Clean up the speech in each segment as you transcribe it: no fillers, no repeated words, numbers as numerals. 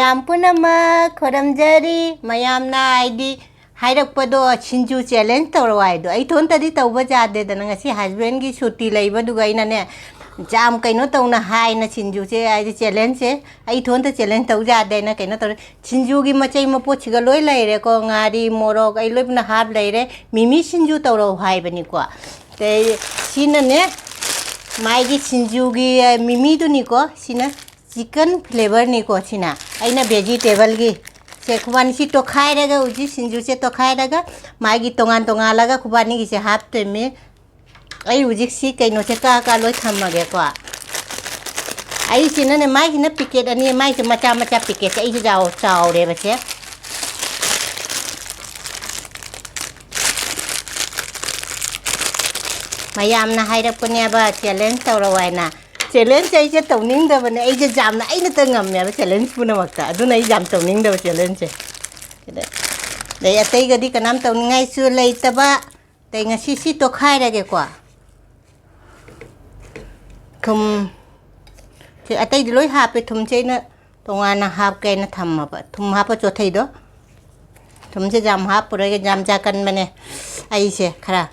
ꯃꯌꯥꯝ ꯄꯨꯝꯅꯃꯛ ꯈꯣꯏꯔꯝꯖꯔꯤ ꯃꯌꯥꯝꯅ ꯍꯥꯏꯗꯤ ꯍꯥꯏꯔꯛꯄꯗꯣ ꯁꯤꯡꯖꯨ ꯆꯦꯂꯦꯟꯖ ꯇꯧꯔꯣ ꯍꯥꯏꯗꯣ ꯑꯩ ꯏꯊꯣꯟꯇꯗꯤ ꯇꯧꯕ ꯌꯥꯗꯦꯗꯅ ꯉꯁꯤ ꯍꯁꯕꯦꯟꯒꯤ ꯁꯨꯇꯤ ꯂꯩꯕꯗꯨꯒ ꯑꯩꯅꯅꯦ ꯌꯥꯝ ꯀꯩꯅꯣ ꯇꯧꯅ ꯍꯥꯏꯅ ꯁꯤꯡꯖꯨꯁꯦ ꯍꯥꯏꯗꯤ ꯆꯦꯂꯦꯟꯖꯁꯦ ꯑꯩ ꯏꯊꯣꯟꯇ ꯆꯦꯂꯦꯟꯖ ꯇꯧ ꯌꯥꯗꯦꯅ ꯀꯩꯅꯣ ꯇꯧꯔꯦ ꯁꯤꯡꯖꯨꯒꯤ ꯃꯆꯩ ꯃꯄꯣꯠꯁꯤꯒ ꯂꯣꯏ ꯂꯩꯔꯦꯀꯣ ꯉꯥꯔꯤ ꯃꯣꯔꯣꯛ ꯑꯩ ꯂꯣꯏꯅ ꯍꯥꯞ ꯂꯩꯔꯦ ꯃꯤꯃꯤ ꯁꯤꯡꯖꯨ ꯇꯧꯔꯣ ꯍꯥꯏꯕꯅꯤꯀꯣ ꯑꯗꯩ ꯁꯤꯅꯅꯦ माइगी सिंजूगी मिमीदुनिको सिना चिकन फ्लेवर निको सिना आइना वेजिटेबल की से खुबानी सी तो खाएगा उजी सिंजू से तो खाएगा माइगी तोंगान तोंगालागा खुबानी की से हाथ में आई उजी सी कइनो से का लोय थमगे को आई सिना ने माइगी ना पिकेट अनि माइ से मचा मचा पिकेट आई जाओ चाओ रे बचे ꯃꯌꯥꯝꯅ ꯍꯥꯏꯔꯛꯄꯅꯦꯕ ꯆꯦꯂꯦꯟꯖ ꯇꯧꯔꯣ ꯍꯥꯏꯅ ꯆꯦꯂꯦꯟꯖ ꯑꯩꯁꯦ ꯇꯧꯅꯤꯡꯗꯕꯅꯦ ꯑꯩꯁꯦ ꯌꯥꯝꯅ ꯑꯩꯅꯇ ꯉꯝꯃꯦꯕ ꯆꯦꯂꯦꯟꯖ ꯄꯨꯝꯅꯃꯛꯇ ꯑꯗꯨꯅ ꯑꯩ ꯌꯥꯝ ꯇꯧꯅꯤꯡꯗꯕ ꯆꯦꯂꯦꯟꯖꯁꯦ ꯑꯗꯩ ꯑꯇꯩꯒꯗꯤ ꯀꯅꯥꯝ ꯇꯧꯅꯤꯡꯉꯥꯏꯁꯨ ꯂꯩꯇꯕ ꯑꯗꯩ ꯉꯁꯤ ꯁꯤ ꯇꯣꯈꯥꯏꯔꯒꯦꯀꯣ ꯊꯨꯝ ꯁꯤ ꯑꯇꯩꯗꯤ ꯂꯣꯏ ꯍꯥꯞꯄꯦ ꯊꯨꯝꯁꯦ ꯑꯩꯅ ꯇꯣꯉꯥꯟꯅ ꯍꯥꯞꯀꯦꯅ ꯊꯝꯃꯕ ꯊꯨꯝ ꯍꯥꯞꯄ ꯆꯣꯊꯩꯗꯣ ꯊꯨꯝꯁꯦ ꯌꯥꯝ ꯍꯥꯞꯄꯔꯣꯏꯒꯦ ꯌꯥꯝ ꯆꯥꯀꯟꯕꯅꯦ ꯑꯩꯁꯦ ꯈꯔ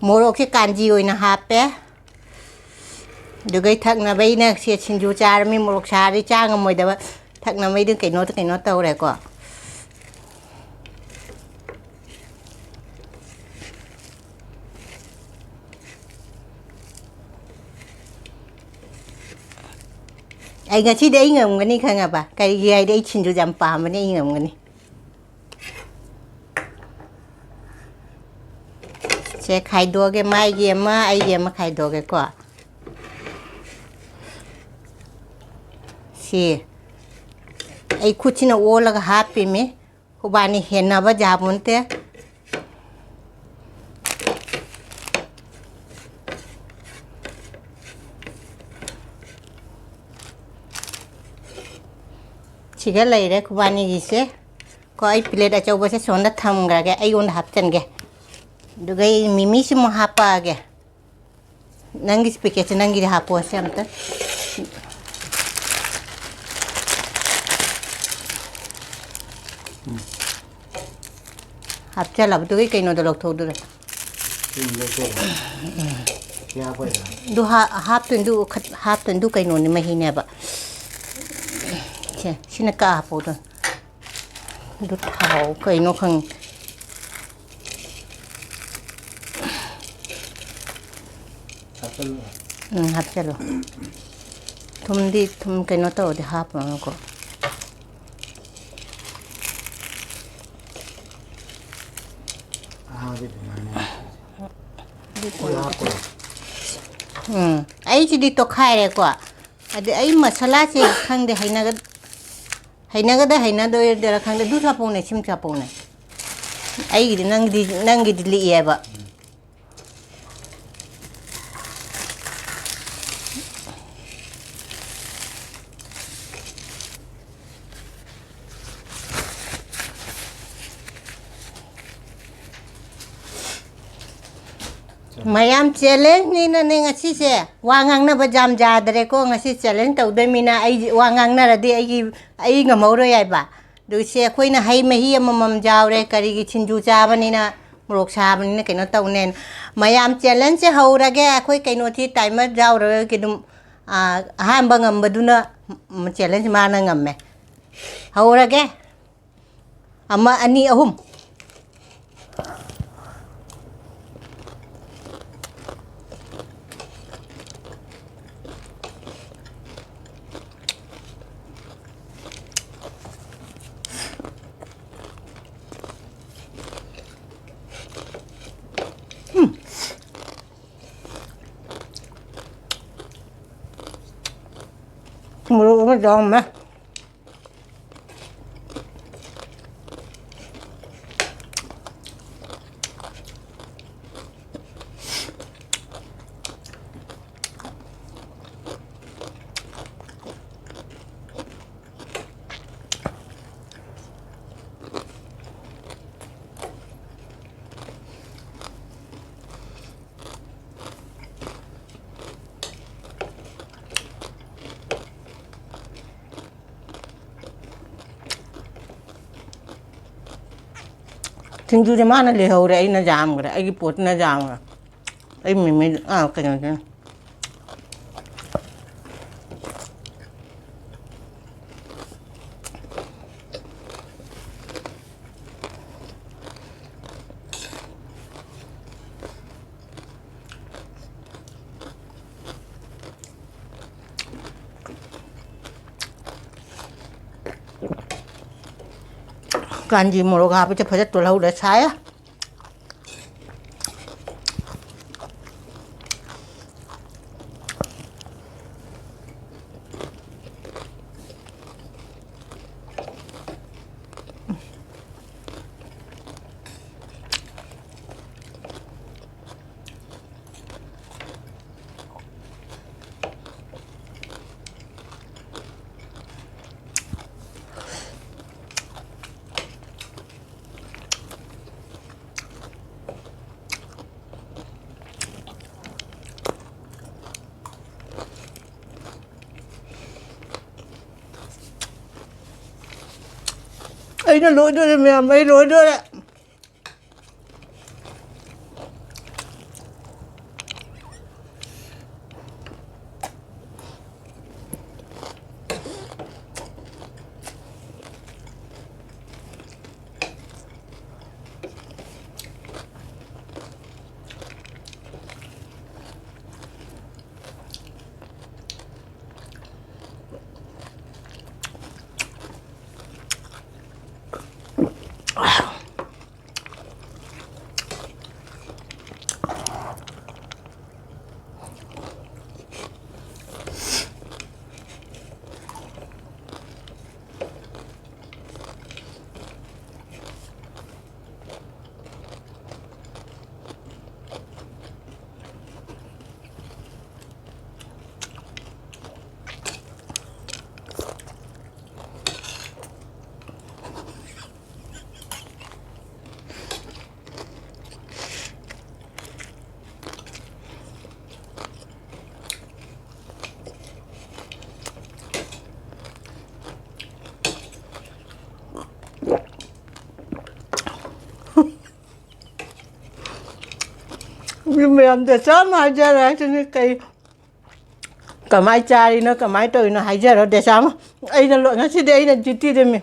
मोरोक से कांजी होइना हापे दुगै थकनबैना से सिंजू चारमी मोरोक सारी चांग मोइदबा थकनबैदु कइनो तौरेको ai ngasi dei ngamgani khangaba kai gi ai dei sinju jam pamane ngamgani से खाइदोगे माइगी अमा आइगी अमा खाइदोगे को सी आई खुचिना ओलगा हापी में खुबानी हेनाबा जाबुनते सिगा लैरे खुबानी गिसे को आई प्लेट अचौबा से सोंदा थमग्रागे आई ओन हापचनगे दुगै मिमी से हापागे नंगी पैकेट नंगी हापो से अमत हापचलब दुगै कइनो द लौथौदुरे दु हापतन दु कइनो नि महीनेबा से सिना का हापोदो दु थाव कइनो खंग हापचलो थुम कइनो तौदे हापको ꯑꯩꯁꯤꯗꯤ ꯇꯣꯈꯥꯏꯔꯦꯀꯣ ꯑꯗꯩ ꯑꯩ ꯃꯁꯥꯂꯥꯁꯦ ꯈꯪꯗꯦ ꯍꯩꯅꯒꯗ ꯍꯩꯅꯗꯣꯏꯗꯔ ꯈꯪꯗꯦ ꯑꯗꯨ ꯆꯥꯄꯧꯅꯦ ꯁꯤꯝ ꯆꯥꯄꯧꯅꯦ ꯑꯩꯒꯤꯗꯤ ꯅꯪꯒꯤꯗꯤ ꯂꯤꯛꯑꯦꯕ मयाम चैलेंज नी ने ngasi se wa ngang ba jam jadre ko ngasi challenge tawde mina ai wa ngang na radi ai ngamoro yai ba du se khoina hai mahi amam jawre kari gi chinju chabani na morok sabani na kaino tawnen mayam challenge se haurage khoi kaino thi timer jawre ki dum han ba ngam baduna challenge ma na ngamme haurage ama ani ahum Mulu dong mah. ꯁꯤꯡꯖꯨꯁꯦ ꯃꯥꯅ ꯂꯩꯍꯧꯔꯦ ꯑꯩꯅ ꯌꯥꯝꯈ꯭ꯔꯦ ꯑꯩꯒꯤ ꯄꯣꯠꯇꯨꯅ ꯌꯥꯝꯈ꯭ꯔꯦ ꯑꯩ ꯃꯤꯃꯤ ꯀꯩꯅꯣꯁꯦ ꯀꯥꯟꯖꯤ ꯃꯣꯔꯣꯛ ꯍꯥꯞꯄꯁꯦ ꯐꯖ ꯇꯣꯜꯍꯧꯔꯦ ꯁꯥꯏ ꯑꯩꯅ ꯂꯣꯏꯗꯣꯔꯦ ꯃꯌꯥꯝ ꯑꯩ ꯂꯣꯏꯗꯣꯔꯦ ꯃꯌꯥꯝꯗ ꯆꯥꯝꯃ ꯍꯥꯏꯖꯔꯛꯑꯁꯤꯅꯤ ꯀꯃꯥꯏꯅ ꯆꯥꯔꯤꯅꯣ ꯀꯃꯥꯏꯅ ꯇꯧꯔꯤꯅꯣ ꯍꯥꯏꯖꯔꯣ ꯗꯦꯁꯥꯃ ꯑꯩꯅ ꯉꯁꯤꯗꯤ ꯑꯩꯅ ꯖꯤꯇꯤꯗꯃꯤ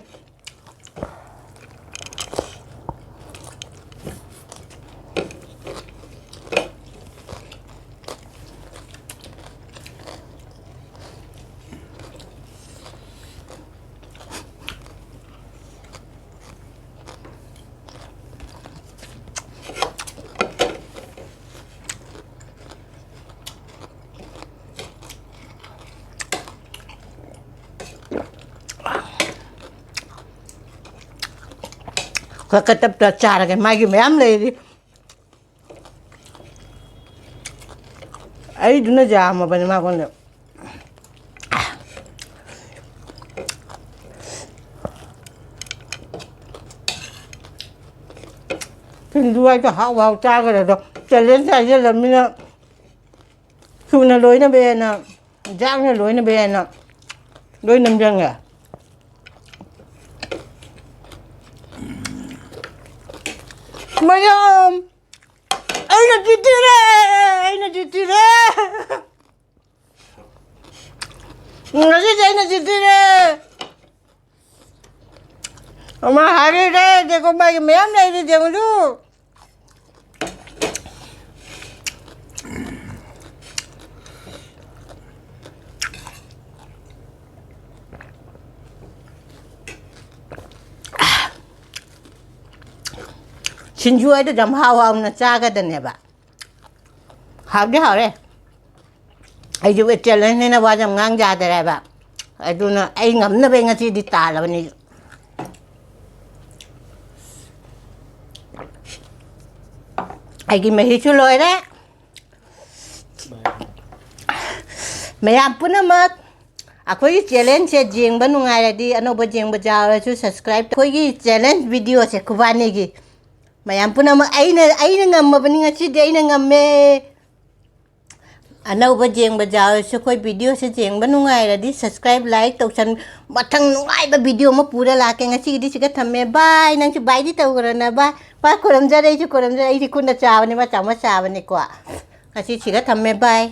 ꯀꯇꯞꯇ ꯆꯥꯔꯒ ꯃꯥꯒꯤ ꯃꯌꯥꯝ ꯂꯩꯔꯤ ꯑꯩꯗꯨꯅ ꯌꯥꯝꯃꯕꯅꯤ ꯃꯉꯣꯟꯗ ꯁꯤꯡꯖꯨ ꯍꯥꯏꯗꯣ ꯍꯥꯎ ꯆꯥꯈ꯭ꯔꯦꯗꯣ ꯆꯦꯂꯦꯟꯖ ꯍꯥꯏꯖꯜꯂꯝꯅꯤꯅ ꯊꯨꯅ ꯂꯣꯏꯅꯕ ꯍꯦꯟꯅ ꯌꯥꯡꯅ ꯂꯣꯏꯅꯕ ꯍꯦꯟꯅ ꯂꯣꯏ ꯅꯝꯁꯤꯟꯉꯦ ꯃꯌꯥꯝ ꯑꯩꯅ ꯖꯤꯇꯤꯔꯦ ꯉꯁꯤꯗꯤ ꯑꯩꯅ ꯖꯤꯇꯤꯔꯦ ꯑꯃ ꯍꯥꯏꯔꯤꯔꯦ ꯗꯦꯀꯣ ꯃꯥꯒꯤ ꯃꯌꯥꯝ ꯂꯩꯔꯤ ꯗꯦꯉꯨꯁꯨ ꯁꯤꯡꯖꯨ ꯍꯥꯏꯗꯣ ꯌꯥꯝ ꯍꯥꯎꯅ ꯆꯥꯒꯗꯅꯦꯕ ꯍꯥꯎꯗꯤ ꯍꯥꯎꯔꯦ ꯑꯩꯁꯨ ꯆꯦꯂꯦꯟꯖꯅꯤꯅ ꯋꯥꯁꯦ ꯌꯥꯝ ꯉꯥꯡ ꯌꯥꯗ꯭ꯔꯦꯕ ꯑꯗꯨꯅ ꯑꯩ ꯉꯝꯅꯕ ꯉꯁꯤꯗꯤ ꯇꯥꯜꯂꯕꯅꯤ ꯑꯩꯒꯤ ꯃꯍꯤꯁꯨ ꯂꯣꯏꯔꯦ ꯃꯌꯥꯝ ꯄꯨꯝꯅꯃꯛ ꯑꯩꯈꯣꯏꯒꯤ ꯆꯦꯂꯦꯟꯖꯁꯦ ꯌꯦꯡꯕ ꯅꯨꯡꯉꯥꯏꯔꯗꯤ ꯑꯅꯧꯕ ꯌꯦꯡꯕ ꯌꯥꯎꯔꯁꯨ ꯁꯕꯁꯀ꯭ꯔꯥꯏꯕ ꯑꯩꯈꯣꯏꯒꯤ ꯆꯦꯂꯦꯟꯖ ꯚꯤꯗꯤꯑꯣꯁꯦ ꯈꯨꯕꯥꯅꯤꯒꯤ ꯃꯌꯥꯝ ꯄꯨꯝꯅꯃꯛ ꯑꯩꯅ ꯉꯝꯃꯕꯅꯤ ꯉꯁꯤꯗꯤ ꯑꯩꯅ ꯉꯝꯃꯦ ꯑꯅꯧꯕ ꯌꯦꯡꯕ ꯌꯥꯎꯔꯁꯨ ꯑꯩꯈꯣꯏ ꯚꯤꯗꯤꯑꯣꯁꯦ ꯌꯦꯡꯕ ꯅꯨꯡꯉꯥꯏꯔꯗꯤ ꯁꯕꯁꯀ꯭ꯔꯥꯏꯕ ꯂꯥꯏꯛ ꯇꯧꯁꯟ ꯃꯊꯪ ꯅꯨꯡꯉꯥꯏꯕ ꯚꯤꯗꯤꯑꯣ ꯑꯃ ꯄꯨꯔ ꯂꯥꯛꯀꯦ ꯉꯁꯤꯒꯤꯗꯤ ꯁꯤꯒ ꯊꯝꯃꯦ ꯕꯥꯏ ꯅꯪꯁꯨ ꯕꯥꯏꯗꯤ ꯇꯧꯈ꯭ꯔꯣꯅ ꯕꯥꯏ ꯈꯨꯔꯨꯝꯖꯔꯦ ꯑꯩꯁꯨ ꯈꯨꯔꯨꯝꯖꯔꯦ ꯑꯩꯗꯤ ꯈꯨꯠꯅ ꯆꯥꯕꯅꯦ ꯃꯆꯥ ꯆꯥꯕꯅꯦꯀꯣ ꯉꯁꯤ ꯁꯤꯒ ꯊꯝꯃꯦ ꯕꯥꯏ